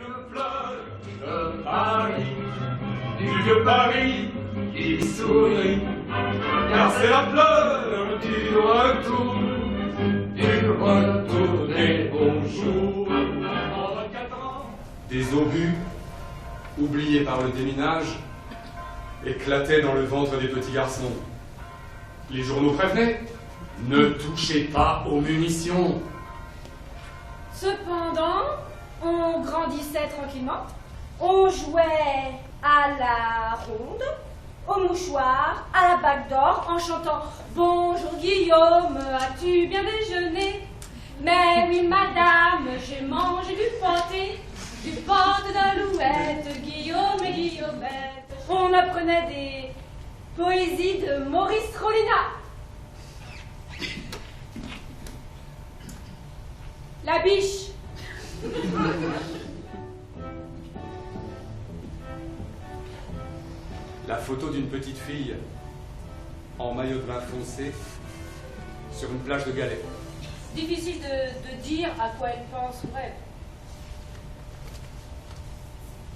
une fleur de Paris, du vieux Paris qui sourit, car c'est la fleur du retour des bons jours. En 24 ans, des obus, oubliés par le déminage, éclataient dans le ventre des petits garçons. Les journaux prévenaient, ne touchez pas aux munitions. Cependant, on grandissait tranquillement, on jouait à la ronde, au mouchoir, à la bague d'or, en chantant « Bonjour Guillaume, as-tu bien déjeuné ?»« Mais oui madame, j'ai mangé du pâté d'alouette, Guillaume et Guillaumette. » On apprenait des poésies de Maurice Rollinat. La biche. La photo d'une petite fille en maillot de bain foncé sur une plage de galets. Difficile de dire à quoi elle pense ou rêve.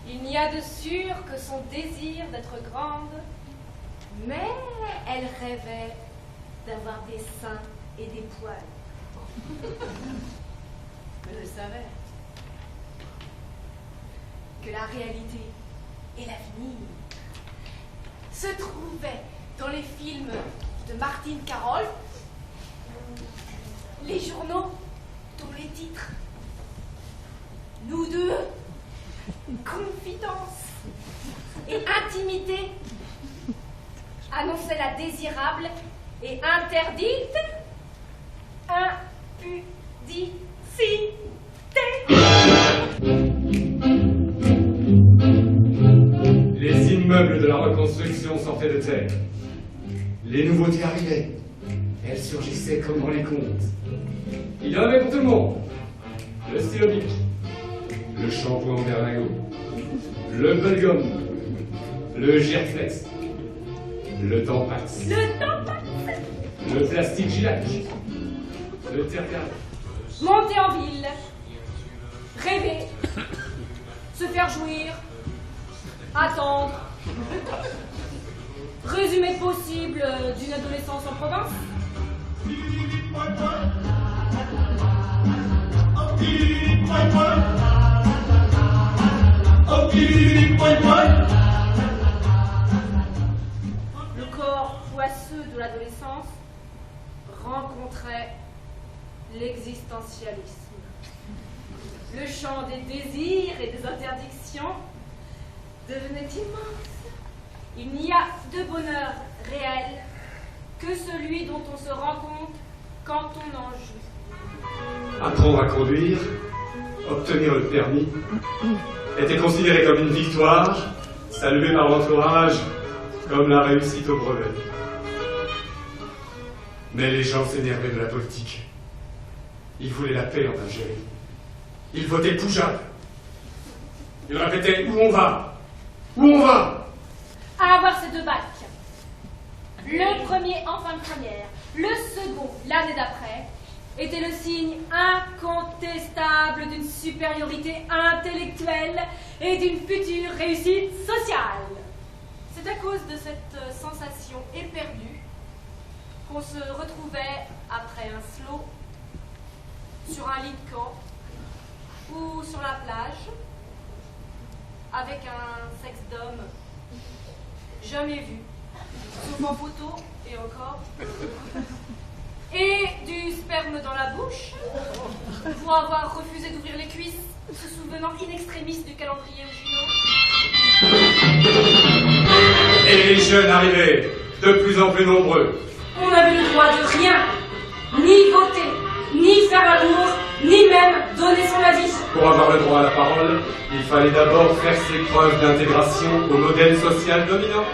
Il n'y a de sûr que son désir d'être grande, mais elle rêvait d'avoir des seins et des poils. Elle savait que la réalité et l'avenir se trouvaient dans les films de Martine Carole, les journaux dont les titres « Nous deux »,« Confidence » et « Intimité » annonçaient la désirable et interdite impudicité. Les immeubles de la reconstruction sortaient de terre. Les nouveautés arrivaient. Elles surgissaient comme dans les contes. Il y en avait pour tout le monde. Le stylo bic, le shampoing en berlingot, le bubblegum, le Girflex, le Tampax, le plastique Gilac, le terre-terre. Monter en ville, rêver, se faire jouir, attendre. Résumé possible d'une adolescence en province. Le corps poisseux de l'adolescence rencontrait l'existentialisme. Le champ des désirs et des interdictions devenait immense. Il n'y a de bonheur réel que celui dont on se rend compte quand on en joue. Apprendre à conduire, obtenir le permis, était considéré comme une victoire, saluée par l'entourage comme la réussite au brevet. Mais les gens s'énervaient de la politique. Ils voulaient la paix en Algérie. Ils votaient Poujade. Ils répétaient « Où on va ? Où on va ?» À avoir ces deux bacs. Le premier en fin de première, le second l'année d'après, était le signe incontestable d'une supériorité intellectuelle et d'une future réussite sociale. C'est à cause de cette sensation éperdue qu'on se retrouvait après un slow sur un lit de camp ou sur la plage avec un sexe d'homme jamais vu, sauf en photo et encore, et du sperme dans la bouche pour avoir refusé d'ouvrir les cuisses, se souvenant in extremis du calendrier Junot. Et les jeunes arrivaient, de plus en plus nombreux. On n'avait le droit de rien, ni voter, ni faire l'amour, ni même donner son avis. Pour avoir le droit à la parole, il fallait d'abord faire ses preuves d'intégration au modèle social dominant.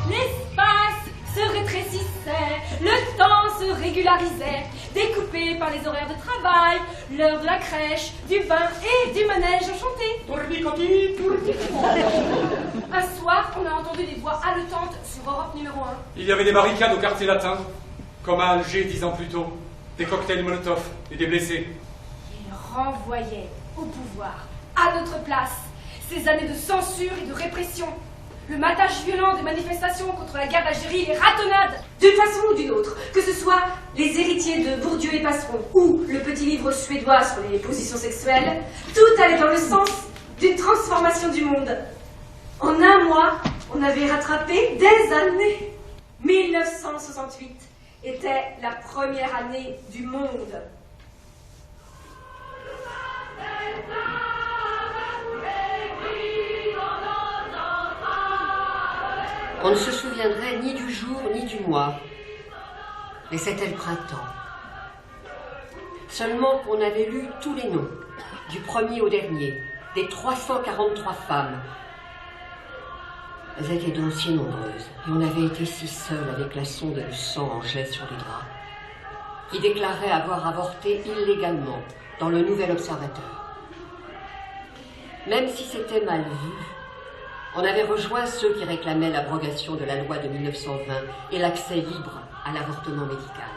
L'espace se rétrécissait, le temps se régularisait, découpé par les horaires de travail, l'heure de la crèche, du bain et du manège enchanté. Tournicotis, Un soir, on a entendu des voix haletantes sur Europe numéro 1. Il y avait des barricades au quartier latin. comme à Alger 10 ans plus tôt, des cocktails Molotov et des blessés. Il renvoyait au pouvoir, à notre place, ces années de censure et de répression. Le matage violent des manifestations contre la guerre d'Algérie, les ratonnades. D'une façon ou d'une autre, que ce soit les héritiers de Bourdieu et Passeron ou le petit livre suédois sur les positions sexuelles, tout allait dans le sens d'une transformation du monde. En un mois, on avait rattrapé des années. 1968 était la première année du monde. On ne se souviendrait ni du jour ni du mois, mais c'était le printemps. Seulement qu'on avait lu tous les noms, du premier au dernier, des 343 femmes. Elles étaient donc si nombreuses, et on avait été si seuls avec la sonde de sang en jet sur les draps, qui déclaraient avoir avorté illégalement dans le Nouvel Observateur. Même si c'était mal vu, on avait rejoint ceux qui réclamaient l'abrogation de la loi de 1920 et l'accès libre à l'avortement médical.